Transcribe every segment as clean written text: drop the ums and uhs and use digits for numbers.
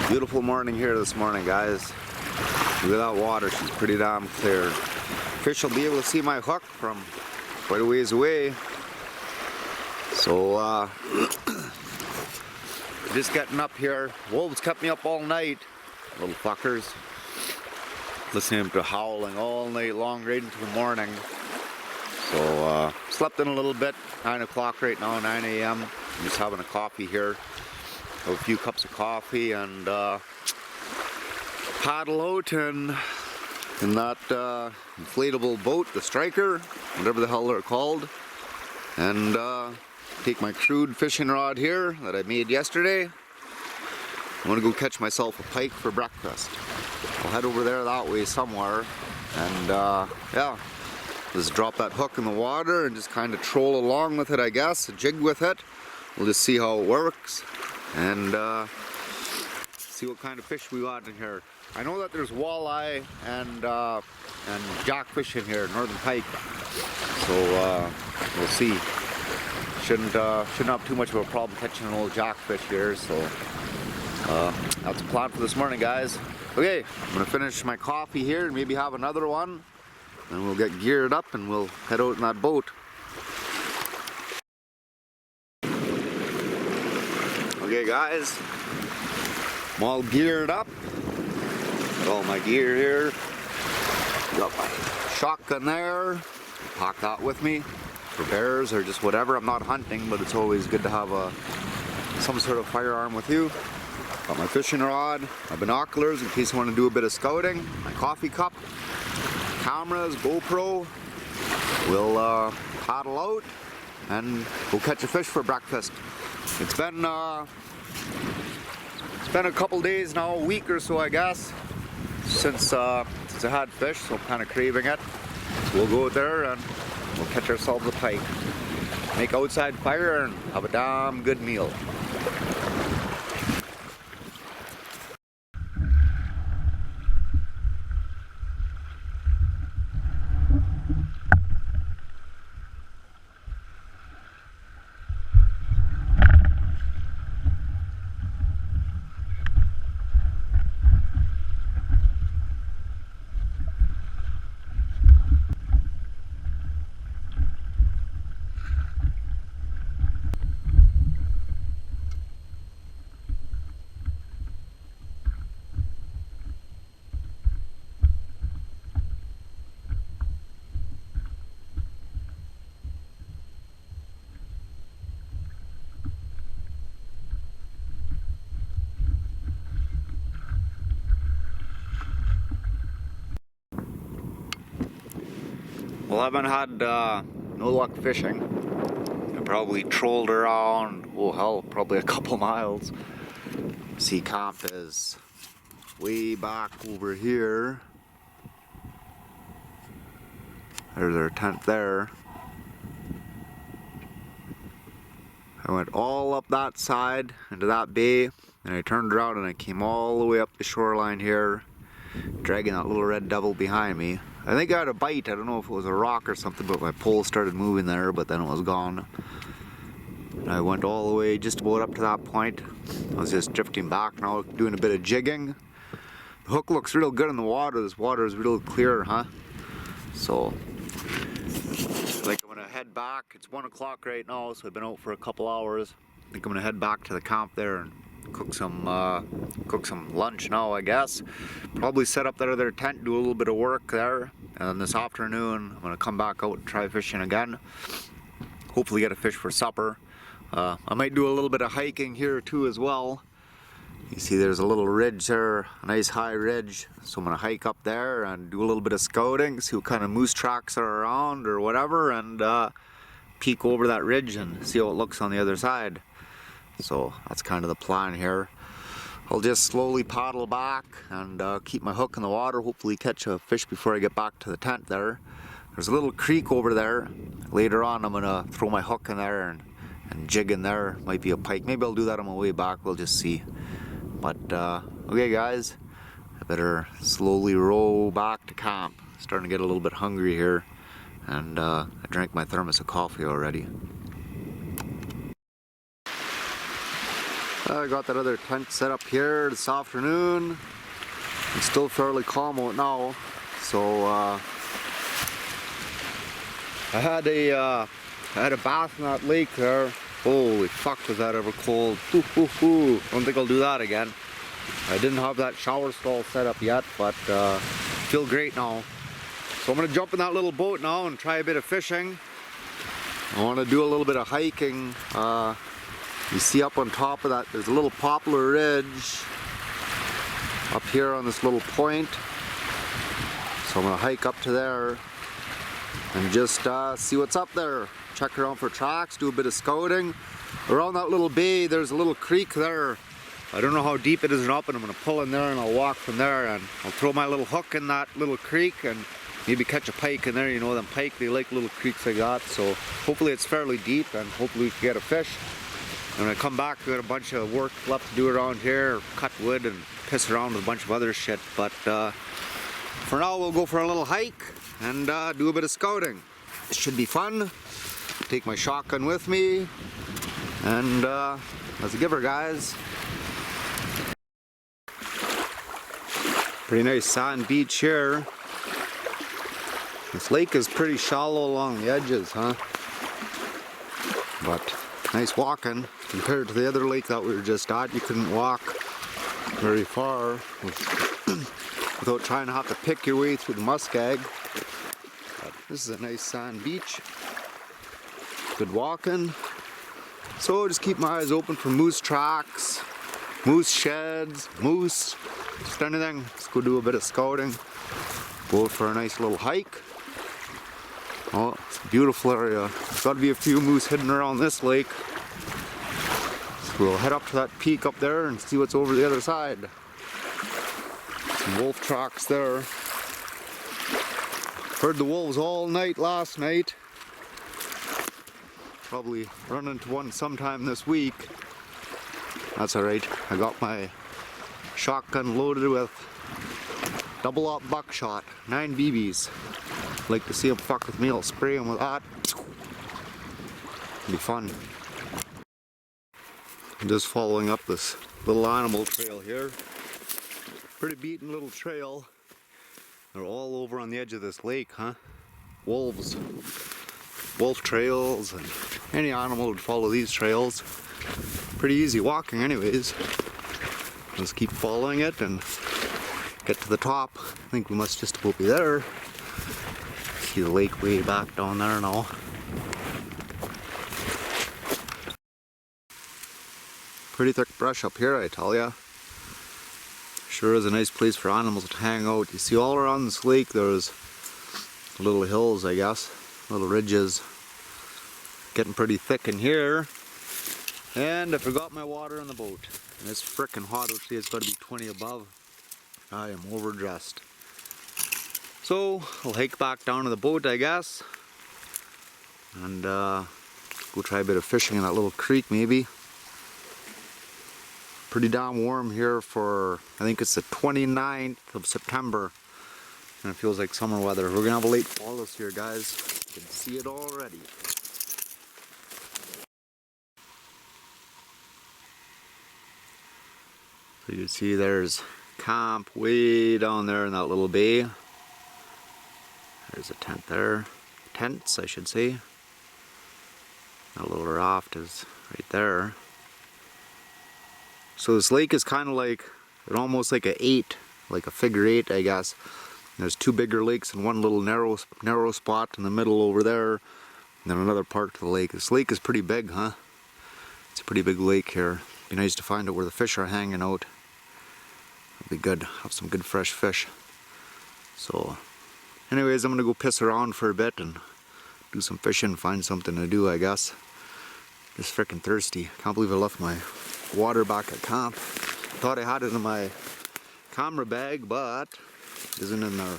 Beautiful morning here this morning, guys. Look at that water, she's pretty damn clear. Fish will be able to see my hook from quite a ways away. So just getting up here. Wolves kept me up all night, little fuckers. Listening to howling all night long right into the morning. So slept in a little bit, 9 o'clock right now, 9 a.m. I'm just having a coffee here. Have a few cups of coffee and paddle out in that inflatable boat, the Striker, whatever the hell they're called. And take my crude fishing rod here that I made yesterday. I'm gonna go catch myself a pike for breakfast. I'll head over there that way somewhere and yeah, just drop that hook in the water and just kind of troll along with it, I guess, jig with it. We'll just see how it works and see what kind of fish we got in here. I know that there's walleye and jackfish in here, northern pike. So we'll see. Shouldn't have too much of a problem catching an old jackfish here. So that's the plan for this morning, guys. Okay, I'm gonna finish my coffee here and maybe have another one, and we'll get geared up and we'll head out in that boat. Okay, guys, I'm all geared up. Got all my gear here. Got my shotgun there. Pack that with me for bears or just whatever. I'm not hunting, but it's always good to have some sort of firearm with you. Got my fishing rod, my binoculars in case I want to do a bit of scouting, my coffee cup, cameras, GoPro. We'll paddle out and go catch a fish for breakfast. It's been a couple days now, a week or so, I guess, since I had fish, so I'm kind of craving it. So we'll go out there and we'll catch ourselves a pike, make outside fire, and have a damn good meal. Well, I haven't had no luck fishing. I probably trolled around, oh hell, probably a couple miles. See, camp is way back over here. There's our tent there. I went all up that side into that bay, and I turned around and I came all the way up the shoreline here, dragging that little red devil behind me. I think I had a bite. I don't know if it was a rock or something, but my pole started moving there, but then it was gone. And I went all the way just about up to that point. I was just drifting back now, doing a bit of jigging. The hook looks real good in the water. This water is real clear, huh? So, I think I'm gonna head back. It's 1 o'clock right now, so I've been out for a couple hours. I think I'm gonna head back to the camp there and cook some lunch now, I guess. Probably set up that other tent, do a little bit of work there, and then this afternoon I'm gonna come back out and try fishing again. Hopefully get a fish for supper. I might do a little bit of hiking here too as well. You see there's a little ridge there, a nice high ridge, so I'm gonna hike up there and do a little bit of scouting, see what kind of moose tracks are around or whatever, and peek over that ridge and see how it looks on the other side. So that's kind of the plan here. I'll just slowly paddle back and keep my hook in the water, hopefully catch a fish before I get back to the tent there. There's a little creek over there. Later on I'm gonna throw my hook in there and jig in there. Might be a pike. Maybe I'll do that on my way back, we'll just see. But okay guys, I better slowly row back to camp. Starting to get a little bit hungry here, and I drank my thermos of coffee already. I got that other tent set up here this afternoon. It's still fairly calm out now, so I had a bath in that lake there. Holy fuck, was that ever cold. Don't think I'll do that again. I didn't have that shower stall set up yet, but feel great now. So I'm gonna jump in that little boat now and try a bit of fishing. I want to do a little bit of hiking. You see up on top of that, there's a little poplar ridge up here on this little point. So I'm gonna hike up to there and just see what's up there. Check around for tracks, do a bit of scouting. Around that little bay, there's a little creek there. I don't know how deep it is or not, but I'm gonna pull in there and I'll walk from there, and I'll throw my little hook in that little creek and maybe catch a pike in there. You know them pike, they like little creeks like that. So hopefully it's fairly deep and hopefully we can get a fish. And when I come back, we got a bunch of work left to do around here, cut wood and piss around with a bunch of other shit. But for now, we'll go for a little hike and do a bit of scouting. It should be fun. Take my shotgun with me, and let's give her, guys. Pretty nice sand beach here. This lake is pretty shallow along the edges, huh? But nice walking compared to the other lake that we were just at. You couldn't walk very far without trying to have to pick your way through the muskeg. But this is a nice sand beach. Good walking. So just keep my eyes open for moose tracks, moose sheds, moose, just anything. Let's go do a bit of scouting. Go for a nice little hike. Oh, it's a beautiful area. There's got to be a few moose hidden around this lake. So we'll head up to that peak up there and see what's over the other side. Some wolf tracks there. Heard the wolves all night last night. Probably run into one sometime this week. That's alright. I got my shotgun loaded with double-aught buckshot, 9 BBs. Like to see them fuck with me, I'll spray them with that. It'll be fun. I'm just following up this little animal trail here. Pretty beaten little trail. They're all over on the edge of this lake, huh? Wolves. Wolf trails, and any animal would follow these trails. Pretty easy walking anyways. Just keep following it and get to the top. I think we must just about be there. See the lake way back down there now. Pretty thick brush up here, I tell ya. Sure is a nice place for animals to hang out. You see all around this lake there's little hills, I guess, little ridges. Getting pretty thick in here. And I forgot my water in the boat. And it's frickin' hot out today. It's got to be 20 above. I am overdressed. So I'll hike back down to the boat, I guess, and go try a bit of fishing in that little creek maybe. Pretty damn warm here for, I think it's the 29th of September, and it feels like summer weather. We're gonna have a late fall this year, guys. You can see it already. So you can see there's camp way down there in that little bay. There's a tent there. Tents, I should say. That little raft is right there. So this lake is kind of like, almost like a 8, like a figure 8, I guess. There's 2 bigger lakes and one little narrow spot in the middle over there, and then another part to the lake. This lake is pretty big, huh? It's a pretty big lake here. Be nice to find out where the fish are hanging out. It'd be good. Have some good fresh fish. So, anyways, I'm gonna go piss around for a bit and do some fishing, find something to do, I guess. Just freaking thirsty. Can't believe I left my water back at camp. Thought I had it in my camera bag, but it isn't in there.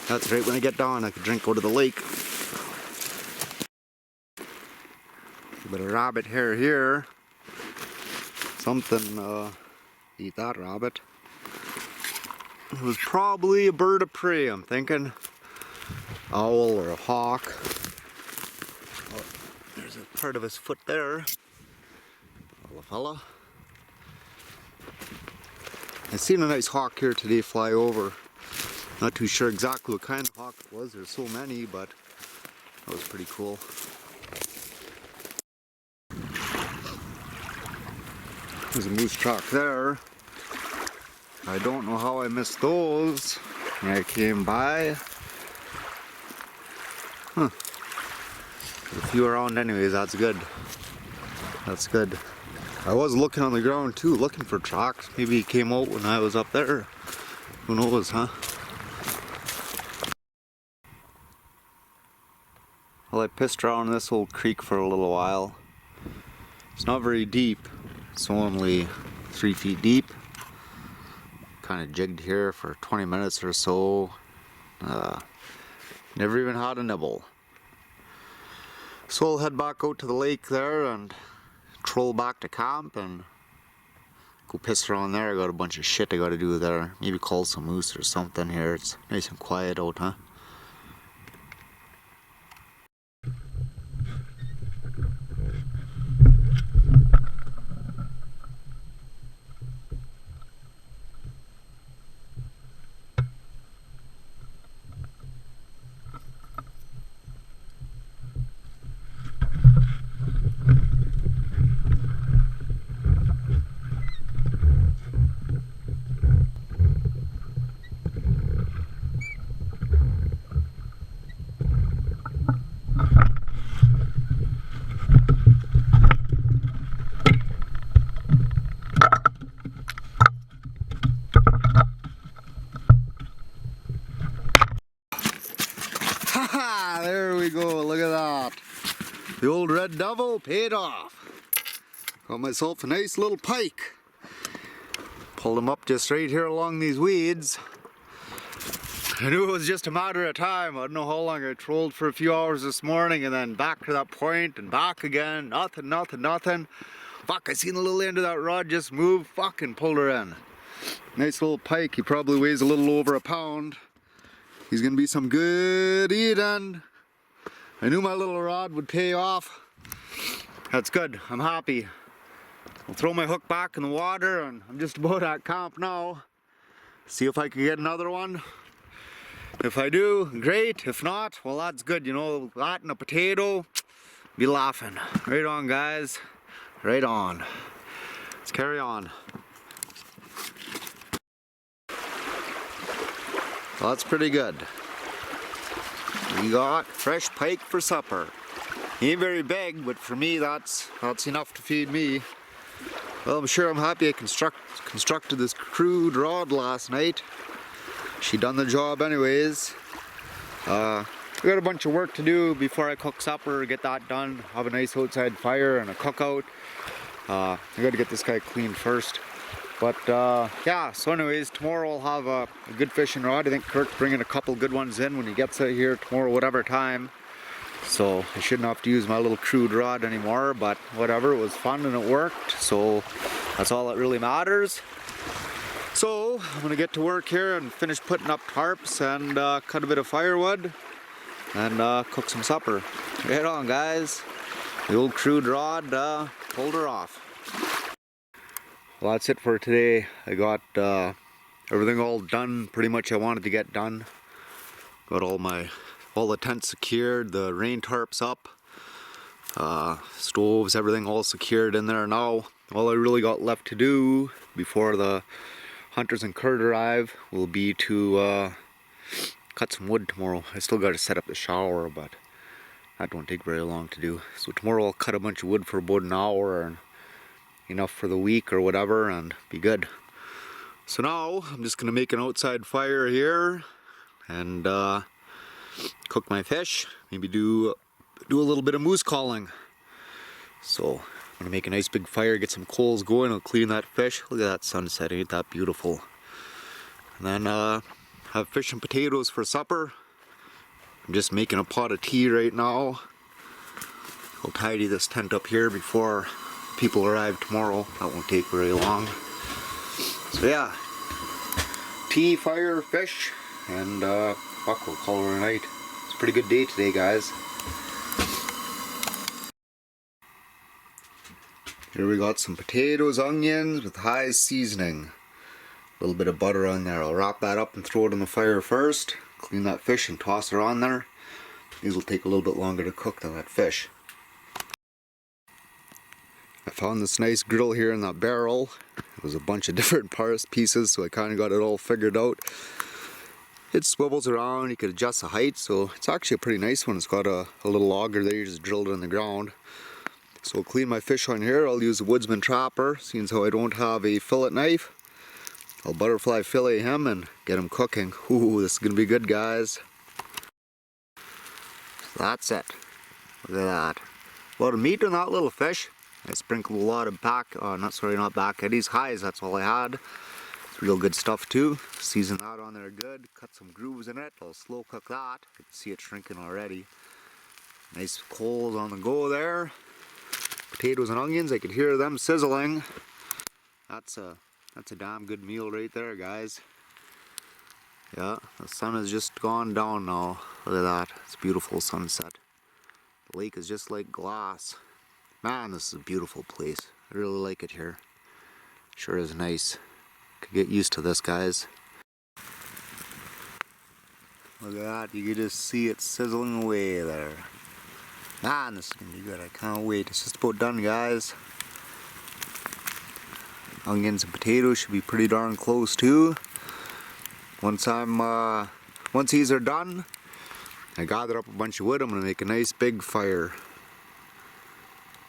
That's right, when I get down I could drink out of the lake. A bit of rabbit hair here. Something, eat that rabbit. It was probably a bird of prey, I'm thinking. Owl or a hawk. Oh, there's a part of his foot there. Little fella. I seen a nice hawk here today fly over. Not too sure exactly what kind of hawk it was. There's so many, but that was pretty cool. There's a moose track there. I don't know how I missed those when I came by. Huh. There's a few around anyways, that's good. That's good. I was looking on the ground too, looking for tracks. Maybe he came out when I was up there. Who knows, huh? Well, I pissed around in this old creek for a little while. It's not very deep. It's only 3 feet deep. Kind of jigged here for 20 minutes or so. Never even had a nibble. So I'll head back out to the lake there and troll back to camp and go piss around there. I got a bunch of shit I gotta do there. Maybe call some moose or something here. It's nice and quiet out, huh? Haha, there we go, look at that. The old red devil paid off. Got myself a nice little pike. Pulled him up just right here along these weeds. I knew it was just a matter of time. I don't know how long I trolled for a few hours this morning and then back to that point and back again. Nothing. Fuck, I seen the little end of that rod just move. Fucking pulled her in. Nice little pike. He probably weighs a little over a pound. He's gonna be some good eating. I knew my little rod would pay off. That's good, I'm happy. I'll throw my hook back in the water and I'm just about at camp now. See if I can get another one. If I do, great. If not, well that's good, you know, that and a potato, be laughing. Right on guys, right on. Let's carry on. Well, that's pretty good. We got fresh pike for supper. He ain't very big, but for me that's enough to feed me. Well, I'm sure I'm happy I constructed this crude rod last night. She done the job anyways. We got a bunch of work to do before I cook supper, get that done, have a nice outside fire and a cookout. I gotta get this guy cleaned first. But yeah, so anyways, tomorrow I'll have a good fishing rod. I think Kurt's bringing a couple good ones in when he gets out here tomorrow, whatever time. So I shouldn't have to use my little crude rod anymore, but whatever, it was fun and it worked. So that's all that really matters. So I'm gonna get to work here and finish putting up tarps and cut a bit of firewood and cook some supper. Right on guys. The old crude rod pulled her off. Well, that's it for today. I got everything all done, pretty much I wanted to get done. Got all the tents secured, the rain tarps up, stoves, everything all secured in there now. All I really got left to do before the hunters and Kurt arrive will be to cut some wood tomorrow. I still got to set up the shower, but that won't take very long to do. So tomorrow I'll cut a bunch of wood for about an hour and enough for the week or whatever and be good. So now I'm just gonna make an outside fire here and cook my fish, maybe do a little bit of moose calling. So I'm gonna make a nice big fire, get some coals going, I'll clean that fish. Look at that sunset, ain't that beautiful? And then have fish and potatoes for supper. I'm just making a pot of tea right now. I'll tidy this tent up here before people arrive tomorrow. That won't take very long. So yeah, tea, fire, fish, and fuck, we'll call it a night. It's a pretty good day today, guys. Here we got some potatoes, onions with high seasoning. A little bit of butter on there. I'll wrap that up and throw it on the fire first. Clean that fish and toss it on there. These will take a little bit longer to cook than that fish. I found this nice grill here in that barrel. It was a bunch of different pieces, so I kind of got it all figured out. It swivels around, you can adjust the height, so it's actually a pretty nice one. It's got a little auger there, you just drilled it in the ground. So I'll clean my fish on here. I'll use a woodsman trapper, seeing how I don't have a fillet knife. I'll butterfly fillet him and get him cooking. Ooh, this is going to be good, guys. That's it. Look at that. A lot of meat on that little fish. I sprinkled a lot of not back eddies, highs, that's all I had. It's real good stuff too. Season that on there good. Cut some grooves in it. I'll slow cook that. I can see it shrinking already. Nice coals on the go there. Potatoes and onions, I could hear them sizzling. That's a damn good meal right there, guys. Yeah, the sun has just gone down now. Look at that. It's a beautiful sunset. The lake is just like glass. Man, this is a beautiful place. I really like it here. Sure is nice. Could get used to this, guys. Look at that. You can just see it sizzling away there. Man, this is going to be good. I can't wait. It's just about done, guys. Onions and potatoes should be pretty darn close too. Once these are done, I gathered up a bunch of wood. I'm going to make a nice big fire.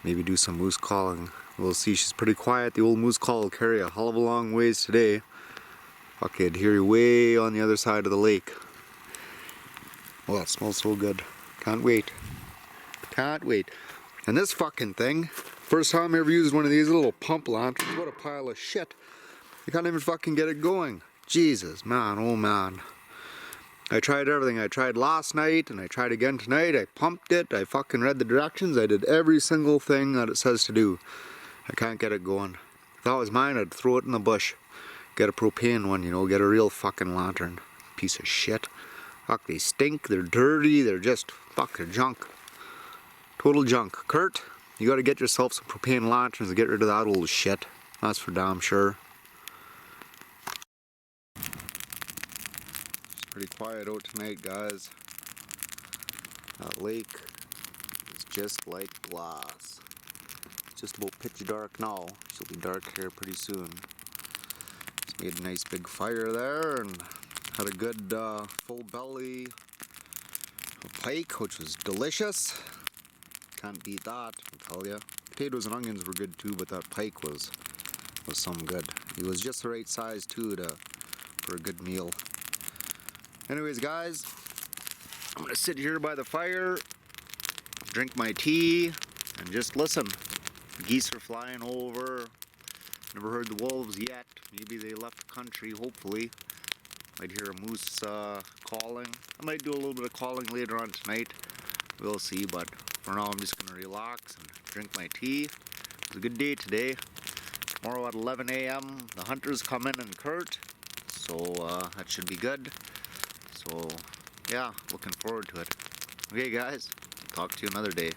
Maybe do some moose calling. We'll see. She's pretty quiet. The old moose call will carry a hell of a long ways today. Okay, I'd hear you way on the other side of the lake. Oh, that smells so good. Can't wait. Can't wait. And this fucking thing, first time I ever used one of these little pump lanterns. What a pile of shit. I can't even fucking get it going. Jesus, man, oh man. I tried everything. I tried last night and I tried again tonight. I pumped it. I fucking read the directions. I did every single thing that it says to do. I can't get it going. If that was mine, I'd throw it in the bush. Get a propane one, you know, get a real fucking lantern. Piece of shit. Fuck, they stink, they're dirty, they're just, fuck, they're junk. Total junk. Kurt, you gotta get yourself some propane lanterns and get rid of that old shit. That's for damn sure. Pretty quiet out tonight, guys. That lake is just like glass. It's just about pitch dark now. She'll be dark here pretty soon. Just made a nice big fire there and had a good full belly of pike, which was delicious. Can't beat that, I'll tell ya. Potatoes and onions were good too, but that pike was some good. He was just the right size too for a good meal. Anyways, guys, I'm gonna sit here by the fire, drink my tea, and just listen. The geese are flying over. Never heard the wolves yet. Maybe they left the country, hopefully. Might hear a moose calling. I might do a little bit of calling later on tonight. We'll see, but for now I'm just gonna relax and drink my tea. It was a good day today. Tomorrow at 11 a.m. the hunters come in and Kurt, so that should be good. So, yeah, looking forward to it. Okay, guys, talk to you another day.